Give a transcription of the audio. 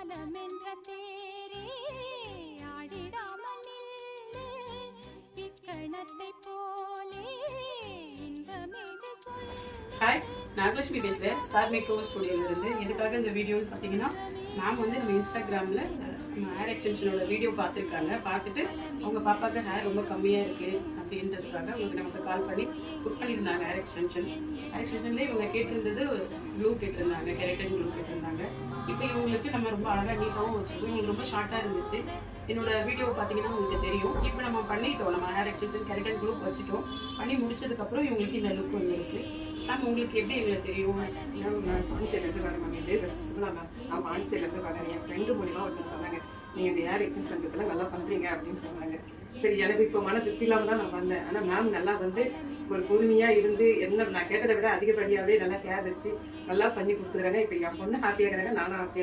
Hi, Nagalakshmi பேசுகிறேன். Star makeover ஸ்டுடியோவிலேருந்து. எதுக்காக இந்த வீடியோன்னு பார்த்தீங்கன்னா, மேம் வந்து நம்ம இன்ஸ்டாகிராமில் நம்ம ஹேர் எக்ஸ்டென்ஷனோட வீடியோ பார்த்துருக்காங்க. பார்த்துட்டு அவங்க பாப்பாவுக்கு ஹேர் ரொம்ப கம்மியாக இருக்குது அப்படின்றதுக்காக உங்களுக்கு நமக்கு கால் பண்ணி புக் பண்ணியிருந்தாங்க. ஹேர் எக்ஸ்டென்ஷன்லேயே இவங்க கேட்டிருந்தது க்ளூ கேட்டிருந்தாங்க, கெரட்டின் க்ளூ கேட்டிருந்தாங்க. இப்போ இவங்களுக்கு நம்ம ரொம்ப அழகாக நீட்டாகவும் வச்சுருக்கோம். இவங்களுக்கு ரொம்ப ஷார்ட்டாக இருந்துச்சு. என்னோட வீடியோ பார்த்தீங்கன்னா உங்களுக்கு தெரியும். இப்போ நம்ம பண்ணிட்டோம், நம்ம ஹேர் எக்ஸ்டென்ஷன் கெரட்டின் க்ளூ வச்சுட்டோம். பண்ணி முடிச்சதுக்கப்புறம் இவங்களுக்கு இந்த லுக் வந்து இருக்குது. மேம் உங்களுக்கு எப்படி எங்களுக்கு தெரியும்? நான் பாண்டிச்சேரிலேருந்து வரேன் மேம். இது நான் பாண்டிச்சேரிலேருந்து வரேன். என் ஃப்ரெண்டு மூலிமா ஒருத்தர் சொன்னாங்க, நீங்கள் இந்த ஹேர் எக்ஸ்டென்ஷன் பண்ணுறதுல நல்லா பண்ணுறீங்க அப்படின்னு சொன்னாங்க. சரி, எனக்கு இப்போ மன திருப்தி இல்லாமல் தான் நான் வந்தேன். ஆனால் மேம் நல்லா வந்து ஒரு பொறுமையாக இருந்து என்ன நான் கேட்டதை விட அதிகப்படியாகவே நல்லா கேர் வச்சு நல்லா பண்ணி கொடுத்துக்கிறாங்க. இப்போ என் பொண்ணு ஹாப்பியாக இருக்கிறாங்க, நானும் ஹாப்பியாக